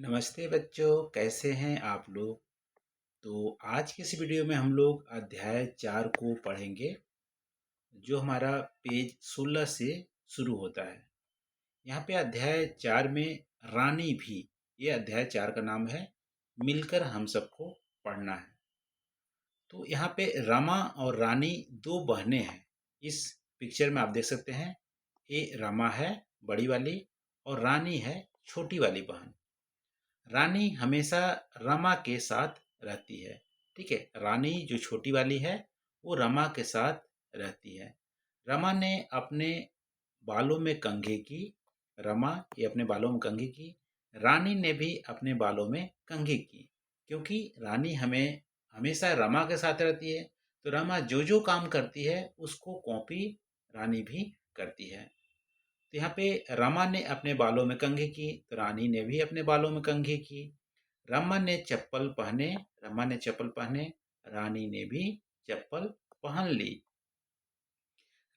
नमस्ते बच्चों, कैसे हैं आप लोग। तो आज की इस वीडियो में हम लोग अध्याय 4 को पढ़ेंगे, जो हमारा पेज 16 से शुरू होता है। यहाँ पे अध्याय 4 में रानी भी, ये अध्याय 4 का नाम है। मिलकर हम सबको पढ़ना है। तो यहाँ पे रमा और रानी दो बहनें हैं। इस पिक्चर में आप देख सकते हैं, ये रमा है बड़ी वाली और रानी है छोटी वाली बहन। रानी हमेशा रमा के साथ रहती है। ठीक है, रानी जो छोटी वाली है वो रमा के साथ रहती है। रमा ने अपने बालों में कंघी की। रमा ये अपने बालों में कंघी की। रानी ने भी अपने बालों में कंघी की। क्योंकि रानी हमें हमेशा रमा के साथ रहती है, तो रमा जो जो काम करती है उसको कॉपी रानी भी करती है। तो यहाँ पे रमा ने अपने बालों में कंघी की, तो रानी ने भी अपने बालों में कंघी की। रमा ने चप्पल पहने, रमा ने चप्पल पहने, रानी ने भी चप्पल पहन ली।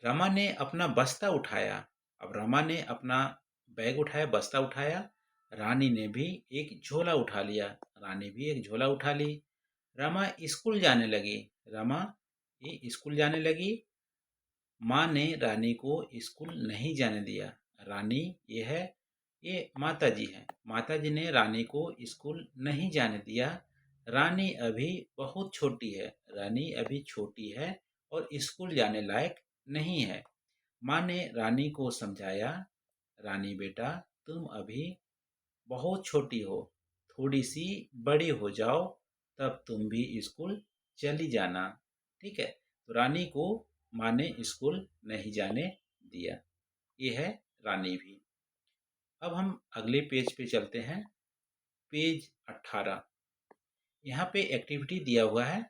रमा ने अपना बस्ता उठाया। अब रमा ने अपना बैग उठाया, बस्ता उठाया। रानी ने भी एक झोला उठा लिया, रानी भी एक झोला उठा ली। रमा स्कूल जाने लगी। रमा ये स्कूल जाने लगी। माँ ने रानी को स्कूल नहीं जाने दिया। रानी ये है, ये माता जी हैं। माता जी ने रानी को स्कूल नहीं जाने दिया। रानी अभी बहुत छोटी है, रानी अभी छोटी है और स्कूल जाने लायक नहीं है। माँ ने रानी को समझाया, रानी बेटा तुम अभी बहुत छोटी हो, थोड़ी सी बड़ी हो जाओ तब तुम भी स्कूल चली जाना। ठीक है, तो रानी को माँ ने स्कूल नहीं जाने दिया। ये है रानी भी। अब हम अगले पेज पे चलते हैं, पेज 18। यहाँ पे एक्टिविटी दिया हुआ है,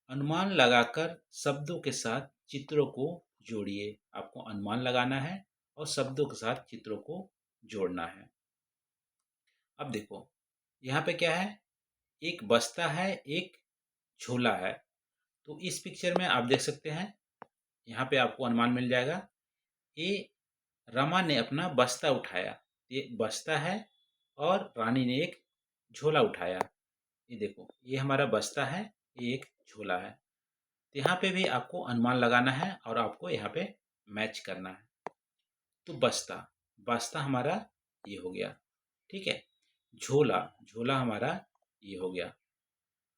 अनुमान लगाकर शब्दों के साथ चित्रों को जोड़िए। आपको अनुमान लगाना है और शब्दों के साथ चित्रों को जोड़ना है। अब देखो यहाँ पे क्या है, एक बस्ता है, एक झोला है। तो इस पिक्चर में आप देख सकते हैं, यहाँ पे आपको अनुमान मिल जाएगा। ये रमा ने अपना बस्ता उठाया, ये बस्ता है, और रानी ने एक झोला उठाया। ये देखो, ये हमारा बस्ता है, ये एक झोला है। तो यहाँ पे भी आपको अनुमान लगाना है और आपको यहाँ पे मैच करना है। तो बस्ता, बस्ता हमारा ये हो गया। ठीक है, झोला, झोला हमारा ये हो गया।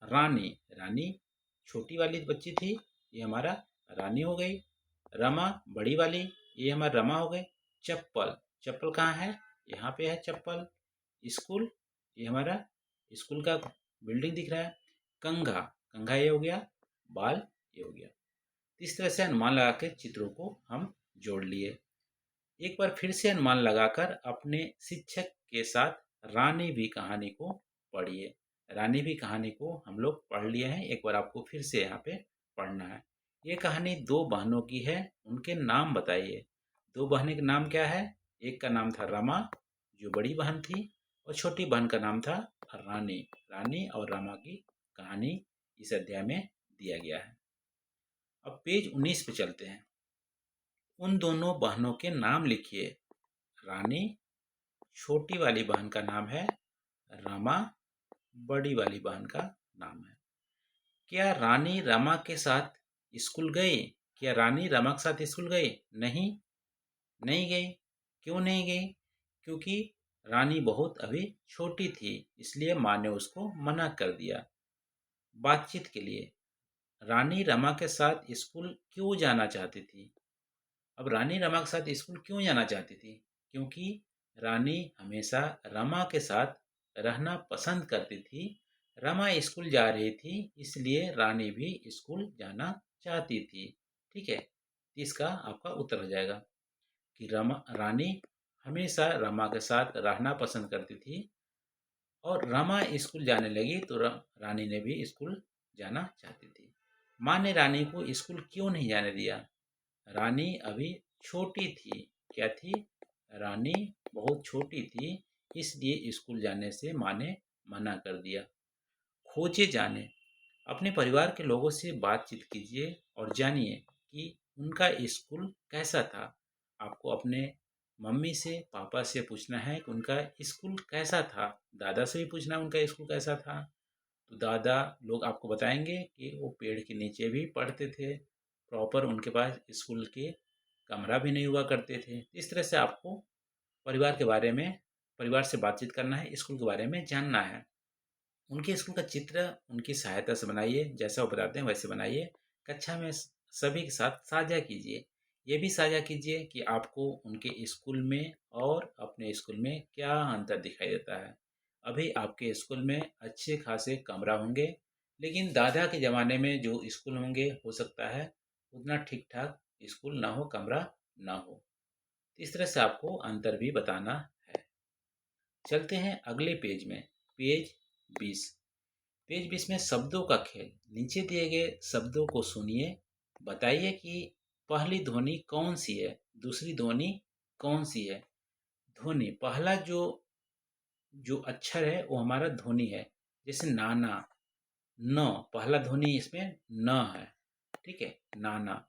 रानी, रानी छोटी वाली बच्ची थी, ये हमारा रानी हो गई। रमा बड़ी वाली, ये हमारा रमा हो गई। चप्पल, चप्पल कहाँ है, यहाँ पे है चप्पल। स्कूल, ये हमारा स्कूल का बिल्डिंग दिख रहा है। कंघा, कंघा ये हो गया। बाल ये हो गया। इस तरह से अनुमान लगा के चित्रों को हम जोड़ लिए। एक बार फिर से अनुमान लगाकर अपने शिक्षक के साथ रानी भी कहानी को पढ़िए। रानी भी कहानी को हम लोग पढ़ लिए हैं, एक बार आपको फिर से यहाँ पे पढ़ना है। ये कहानी दो बहनों की है, उनके नाम बताइए। दो बहनों के नाम क्या है, एक का नाम था रमा जो बड़ी बहन थी, और छोटी बहन का नाम था रानी। रानी और रमा की कहानी इस अध्याय में दिया गया है। अब पेज 19 पे चलते हैं। उन दोनों बहनों के नाम लिखिए। रानी, छोटी वाली बहन का नाम है रमा, बड़ी वाली बहन का नाम है। क्या रानी रमा के साथ स्कूल गई? क्या रानी रमा के साथ स्कूल गई? नहीं, नहीं गई। क्यों नहीं गई? क्योंकि रानी बहुत अभी छोटी थी, इसलिए माँ ने उसको मना कर दिया। बातचीत के लिए, रानी रमा के साथ स्कूल क्यों जाना चाहती थी? अब रानी रमा के साथ स्कूल क्यों जाना चाहती थी? क्योंकि रानी हमेशा रमा के साथ रहना पसंद करती थी। रमा स्कूल जा रही थी, इसलिए रानी भी स्कूल जाना चाहती थी। ठीक है, इसका आपका उत्तर हो जाएगा कि रानी हमेशा रमा के साथ रहना पसंद करती थी, और रमा स्कूल जाने लगी तो रानी ने भी स्कूल जाना चाहती थी। माँ ने रानी को स्कूल क्यों नहीं जाने दिया? रानी अभी छोटी थी। क्या थी? रानी बहुत छोटी थी, इसलिए स्कूल जाने से माँ ने मना कर दिया। खोजे जाने, अपने परिवार के लोगों से बातचीत कीजिए और जानिए कि उनका स्कूल कैसा था। आपको अपने मम्मी से पापा से पूछना है कि उनका स्कूल कैसा था। दादा से भी पूछना है उनका स्कूल कैसा था। तो दादा लोग आपको बताएंगे कि वो पेड़ के नीचे भी पढ़ते थे, प्रॉपर उनके पास स्कूल के कमरा भी नहीं हुआ करते थे। इस तरह से आपको परिवार के बारे में, परिवार से बातचीत करना है, स्कूल के बारे में जानना है। उनके स्कूल का चित्र उनकी सहायता से बनाइए, जैसा वो बताते हैं वैसे बनाइए। कक्षा में सभी के साथ साझा कीजिए। ये भी साझा कीजिए कि आपको उनके स्कूल में और अपने स्कूल में क्या अंतर दिखाई देता है। अभी आपके स्कूल में अच्छे खासे कमरा होंगे, लेकिन दादा के ज़माने में जो स्कूल होंगे हो सकता है उतना ठीक ठाक स्कूल ना हो, कमरा ना हो। इस तरह से आपको अंतर भी बताना है। चलते हैं अगले पेज में, पेज 20। पेज 20 में शब्दों का खेल। नीचे दिए गए शब्दों को सुनिए, बताइए कि पहली ध्वनि कौन सी है, दूसरी ध्वनि कौन सी है। ध्वनि पहला जो जो अक्षर है वो हमारा ध्वनि है। जैसे नाना, न पहला ध्वनि इसमें न है। ठीक है, नाना।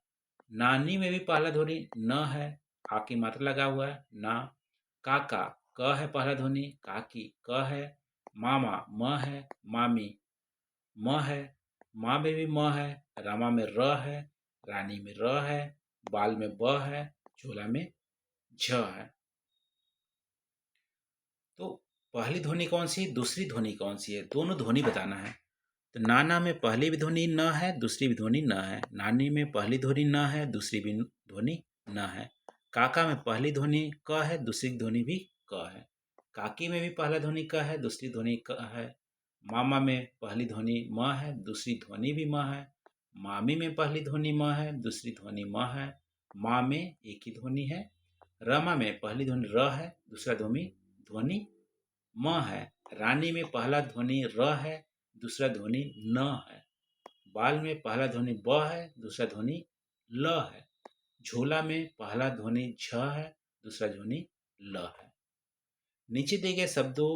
नानी में भी पहला ध्वनि न है, आ की मात्रा लगा हुआ है, ना। काका, क है पहला ध्वनि, काकी क है। मामा म है, मामी म है, माँ में भी म है, रमा में र है, रानी में र है, बाल में ब है, झोला में झ है। तो पहली ध्वनि कौन सी, दूसरी ध्वनि कौन सी है, दोनों ध्वनि बताना है। तो नाना में पहली भी ध्वनि न है, दूसरी भी ध्वनि न है। नानी में पहली ध्वनि न है, दूसरी भी ध्वनि न है। काका में पहली ध्वनि क है, दूसरी ध्वनि भी क है। काकी में भी पहला ध्वनि क है, दूसरी ध्वनि क है। मामा में पहली ध्वनि म है, दूसरी ध्वनि भी म है। मामी में पहली ध्वनि म है, दूसरी ध्वनि म है। माँ में एक ही ध्वनि है। रमा में पहली ध्वनि र है, दूसरा ध्वनि म है। रानी में पहला ध्वनि र है, दूसरा ध्वनि न है। बाल में पहला ध्वनि ब है, दूसरा ध्वनि ल है। झोला में पहला ध्वनि झ है, दूसरा ध्वनि ल है। नीचे दिए गए शब्दों,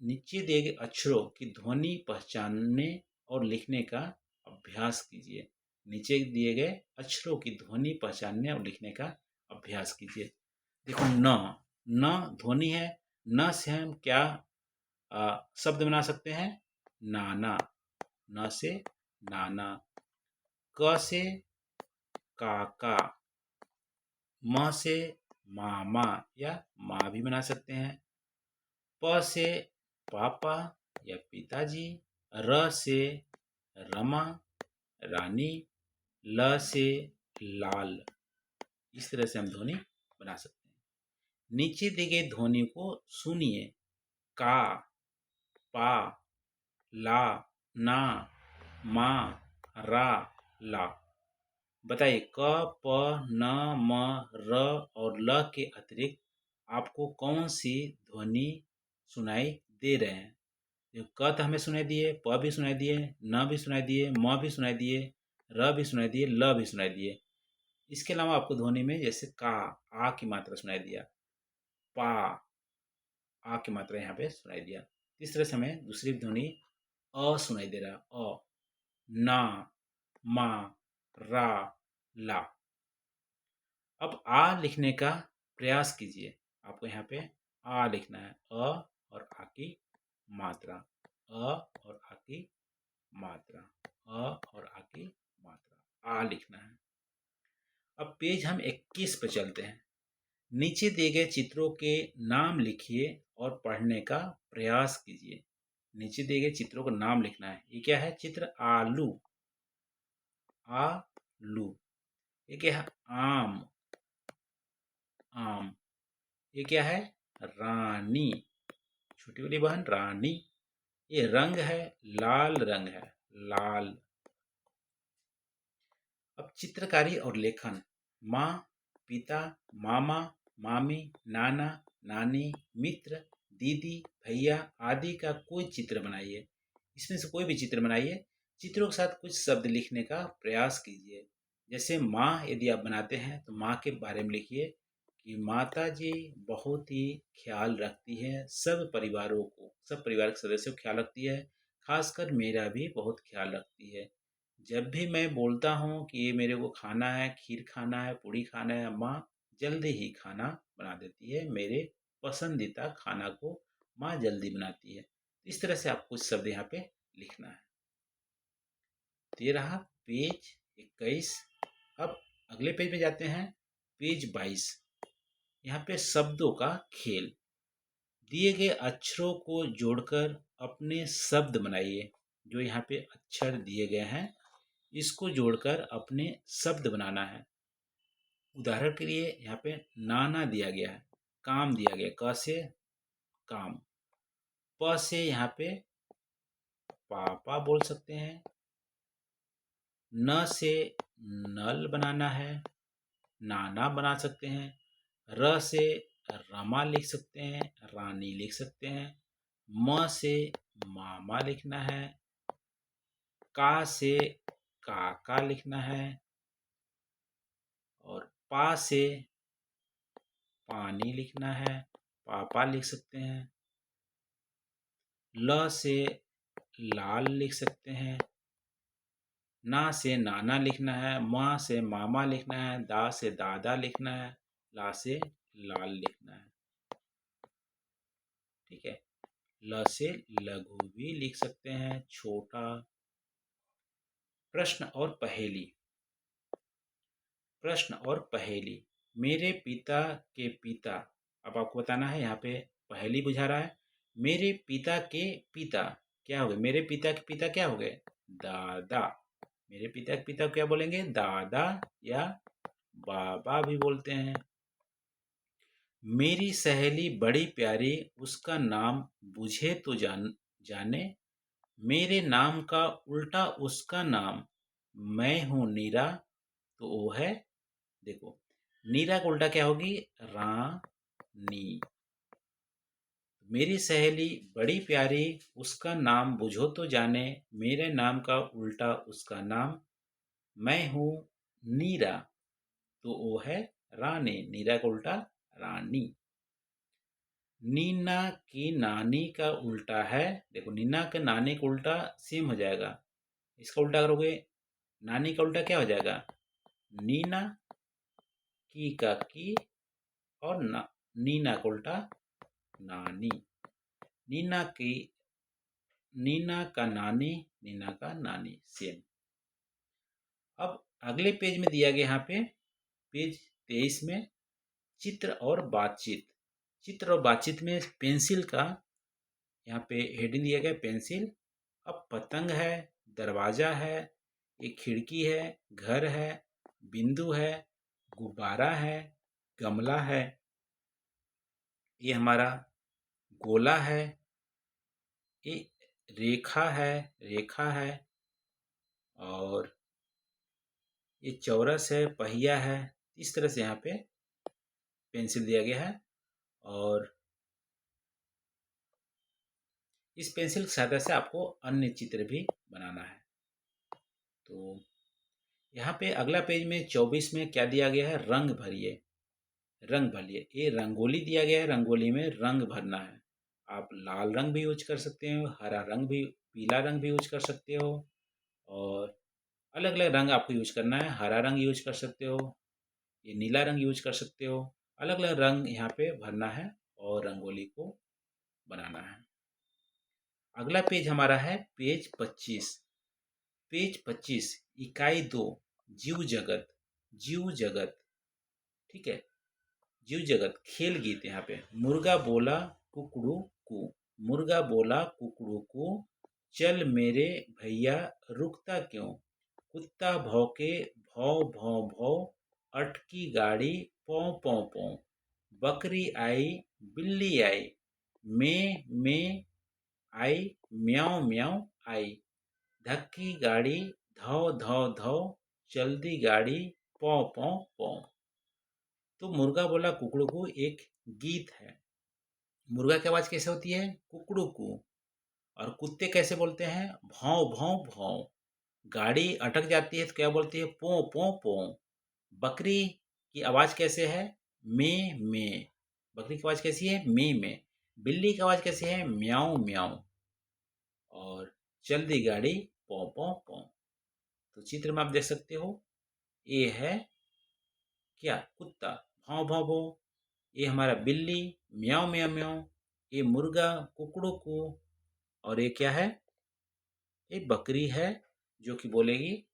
नीचे दिए गए अक्षरों की ध्वनि पहचानने और लिखने का अभ्यास कीजिए। नीचे दिए गए अक्षरों की ध्वनि पहचानने और लिखने का अभ्यास कीजिए। देखो न, न ध्वनि है। न से हम क्या शब्द बना सकते हैं, नाना। न से नाना। क से काका। म से मामा या माँ भी बना सकते हैं। प से पापा या पिताजी। र से रमा, रानी। ल से लाल। इस तरह से हम ध्वनि बना सकते हैं। नीचे दी गई ध्वनि को सुनिए। का, पा, ला, ना, मा, रा, ला। बताइए क, प, न, म, र और ल के अतिरिक्त आपको कौन सी ध्वनि सुनाई दे रहे हैं। जो क तो हमें सुनाई दिए, प भी सुनाई दिए, न भी सुनाई दिए, म भी सुनाई दिए, र भी सुनाई दिए, ल भी सुनाई दिए। इसके अलावा आपको ध्वनि में जैसे का, आ की मात्रा सुनाई दिया, पा, आ की मात्रा यहाँ पे सुनाई दिया। इस तरह से हमें दूसरी ध्वनि अ सुनाई दे रहा, अ, ना, मा, रा, ला। अब आ लिखने का प्रयास कीजिए। आपको यहाँ पे आ लिखना है, अ और आ की मात्रा, अ और आ की मात्रा, अ और आ की मात्रा, आ लिखना है। अब पेज हम 21 पे चलते हैं। नीचे दिए गए चित्रों के नाम लिखिए और पढ़ने का प्रयास कीजिए। नीचे दिए गए चित्रों का नाम लिखना है। ये क्या है, चित्र आलू, आलू। ये क्या है, आम, आम। ये क्या है, रानी, छोटी वाली बहन रानी। ये रंग है, लाल रंग है, लाल। अब चित्रकारी और लेखन। माँ, पिता, मामा, मामी, नाना, नानी, मित्र, दीदी, भैया आदि का कोई चित्र बनाइए। इसमें से कोई भी चित्र बनाइए। चित्रों के साथ कुछ शब्द लिखने का प्रयास कीजिए। जैसे माँ यदि आप बनाते हैं तो माँ के बारे में लिखिए कि माता जी बहुत ही ख्याल रखती है सब परिवारों को, सब परिवार के सदस्यों का ख्याल रखती है, खासकर मेरा भी बहुत ख्याल रखती है। जब भी मैं बोलता हूँ कि ये मेरे को खाना है, खीर खाना है, पूड़ी खाना है, अम्मा जल्दी ही खाना बना देती है। मेरे पसंदीदा खाना को माँ जल्दी बनाती है। इस तरह से आपको कुछ शब्द यहाँ पे लिखना है। तो ये रहा पेज 21। अब अगले पेज में जाते हैं, पेज 22। यहाँ पे शब्दों का खेल। दिए गए अक्षरों को जोड़कर अपने शब्द बनाइए। जो यहाँ पे अक्षर दिए गए हैं इसको जोड़कर अपने शब्द बनाना है। उदाहरण के लिए यहाँ पे नाना दिया गया है, काम दिया गया, क से काम, प से यहाँ पे पापा बोल सकते हैं, न से नल बनाना है, नाना बना सकते हैं, र से रमा लिख सकते हैं, रानी लिख सकते हैं, म से मामा लिखना है, का से काका लिखना है, और पा से पानी लिखना है, पापा लिख सकते हैं, ल से लाल लिख सकते हैं, ना से नाना लिखना है, मा से मामा लिखना है, दा से दादा लिखना है, ला से लाल लिखना है। ठीक है। ल से लघु भी लिख सकते हैं, छोटा। प्रश्न और पहेली। प्रश्न और पहेली। मेरे पिता के पिता। अब आपको बताना है, यहाँ पे पहेली बुझा रहा है। मेरे पिता के पिता क्या हो गए? मेरे पिता के पिता क्या हो गए? दादा। मेरे पिता के पिता क्या बोलेंगे? दादा या बाबा भी बोलते हैं। मेरी सहेली बड़ी प्यारी, उसका नाम बुझे तो जाने। मेरे नाम का उल्टा उसका नाम, मैं हूं नीरा तो वो है, देखो नीरा का उल्टा क्या होगी? रानी। मेरी सहेली बड़ी प्यारी, उसका नाम बुझो तो जाने। मेरे नाम का उल्टा उसका नाम, मैं हूं नीरा तो वो है रानी। नीरा का उल्टा रानी। नीना की नानी का उल्टा है, देखो नीना के नानी का उल्टा सेम हो जाएगा। इसका उल्टा करोगे, नानी का उल्टा क्या हो जाएगा? नीना। की का की, और ना, नीना का उल्टा नानी। नीना की, नीना का नानी, नीना का नानी, सेम। अब अगले पेज में दिया गया यहाँ पे पेज 23 में चित्र और बातचीत। चित्र और बातचीत में पेंसिल का यहाँ पे हेडिंग दिया गया, पेंसिल। अब पतंग है, दरवाजा है, एक खिड़की है, घर है, बिंदु है, गुब्बारा है, गमला है, ये हमारा गोला है, ये रेखा है, रेखा है, और ये चौरस है, पहिया है। इस तरह से यहाँ पे पेंसिल दिया गया है, और इस पेंसिल की सहायता से आपको अन्य चित्र भी बनाना है। तो यहाँ पे अगला पेज में 24 में क्या दिया गया है? रंग भरिए। रंग भरिए, ये रंगोली दिया गया है, रंगोली में रंग भरना है। आप लाल रंग भी यूज कर सकते हो, हरा रंग भी, पीला रंग भी यूज कर सकते हो, और अलग अलग रंग आपको यूज करना है। हरा रंग यूज कर सकते हो, ये नीला रंग यूज कर सकते हो। अलग अलग रंग यहाँ पे भरना है और रंगोली को बनाना है। अगला पेज हमारा है पेज 25। पेज 25 इकाई 2 जीव जगत। जीव जगत, ठीक है। जीव जगत खेल गीत। यहाँ पे मुर्गा बोला कुकड़ू कू, मुर्गा बोला कुकड़ू कू, चल मेरे भैया रुकता क्यों, कुत्ता भौंके भौ भौ भौ, अटकी गाड़ी पौ पौ पौ, बकरी आई बिल्ली आई, मैं आई म्याऊं म्याऊं आई, धक्की गाड़ी धौ धौ धौ, चलती गाड़ी पौ पौ पौ। तो मुर्गा बोला कुकड़ू को एक गीत है। मुर्गा की आवाज कैसे होती है? कुकड़ू को। और कुत्ते कैसे बोलते हैं? भौं भौं भौं। गाड़ी अटक जाती है तो क्या बोलती है? पो पो पो। बकरी की आवाज कैसे है? में में। बकरी की आवाज कैसी है? में में। बिल्ली की आवाज कैसी है? म्याऊं म्याऊं। और चलती गाड़ी पौ पौ पौ। तो चित्र में आप देख सकते हो, ये है क्या? कुत्ता। भाव भाव भाव। ये हमारा बिल्ली म्याऊं म्याऊं म्याऊं। ये मुर्गा कुकड़ू कू। और ये क्या है? ये बकरी है जो कि बोलेगी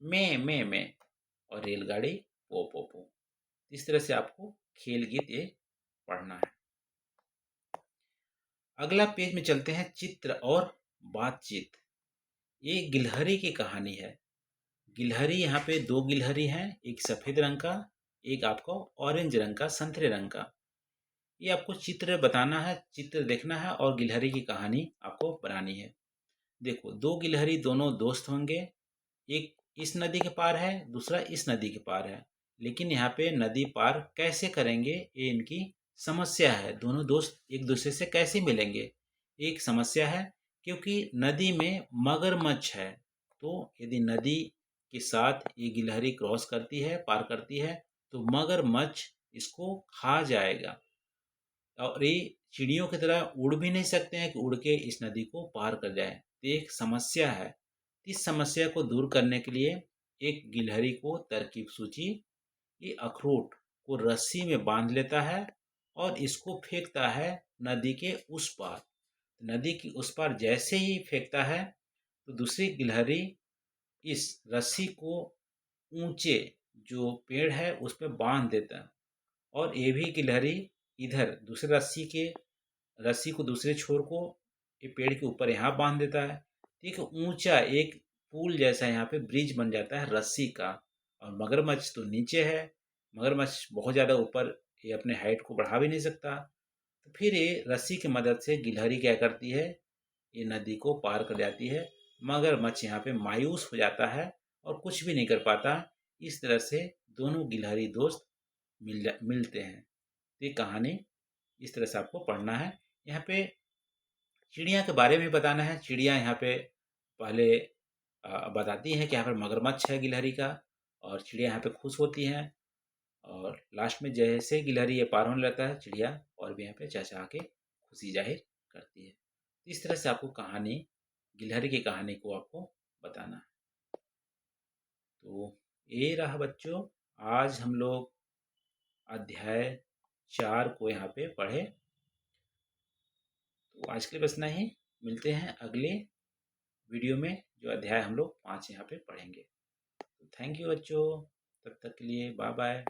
मैं। और रेलगाड़ी पो पो पो। इस तरह से आपको खेल गीत ये पढ़ना है। अगला पेज में चलते हैं, चित्र और बातचीत। ये गिलहरी की कहानी है। गिलहरी, यहाँ पे दो गिलहरी हैं, एक सफेद रंग का, एक आपको ऑरेंज रंग का, संतरे रंग का। ये आपको चित्र बताना है, चित्र देखना है और गिलहरी की कहानी आपको बनानी है। देखो, दो गिलहरी दोनों दोस्त होंगे। एक इस नदी के पार है, दूसरा इस नदी के पार है। लेकिन यहाँ पे नदी पार कैसे करेंगे, ये इनकी समस्या है। दोनों दोस्त एक दूसरे से कैसे मिलेंगे, एक समस्या है। क्योंकि नदी में मगरमच्छ है। तो यदि नदी के साथ ये गिलहरी क्रॉस करती है, पार करती है, तो मगरमच्छ इसको खा जाएगा। और ये चिड़ियों की तरह उड़ भी नहीं सकते हैं कि उड़ के इस नदी को पार कर जाए। तो एक समस्या है। इस समस्या को दूर करने के लिए एक गिलहरी को तरकीब सूझी। ये अखरोट को रस्सी में बांध लेता है और इसको फेंकता है नदी के उस पार। नदी की उस पार जैसे ही फेंकता है, तो दूसरी गिलहरी इस रस्सी को ऊंचे जो पेड़ है उस पर बांध देता है। और ये भी गिलहरी इधर दूसरे रस्सी को दूसरे छोर को ये पेड़ के ऊपर यहाँ बांध देता है। एक ऊंचा एक पुल जैसा यहाँ पे ब्रिज बन जाता है रस्सी का। और मगरमच्छ तो नीचे है। मगरमच्छ बहुत ज़्यादा ऊपर ये अपने हाइट को बढ़ा भी नहीं सकता। तो फिर ये रस्सी की मदद से गिलहरी क्या करती है, ये नदी को पार कर जाती है। मगरमच्छ यहाँ पे मायूस हो जाता है और कुछ भी नहीं कर पाता। इस तरह से दोनों गिलहरी दोस्त मिलते हैं। तो ये कहानी इस तरह से आपको पढ़ना है। यहाँ पे चिड़िया के बारे में बताना है। चिड़िया यहाँ पे पहले बताती हैं कि यहाँ पर मगरमच्छ है गिलहरी का, और चिड़िया यहाँ पे खुश होती हैं। और लास्ट में जैसे गिलहरी ये पार होने लगता है, चिड़िया और भी यहाँ पे चहचहा के खुशी जाहिर करती है। इस तरह से आपको कहानी, गिलहरी की कहानी को आपको बताना है। तो ये रहा बच्चों, आज हम लोग अध्याय 4 को यहाँ पे पढ़े। तो आज के लिए बस इतना ही। मिलते हैं अगले वीडियो में, जो अध्याय हम लोग 5 यहाँ पे पढ़ेंगे। तो थैंक यू बच्चों, तब तक के लिए बाय बाय।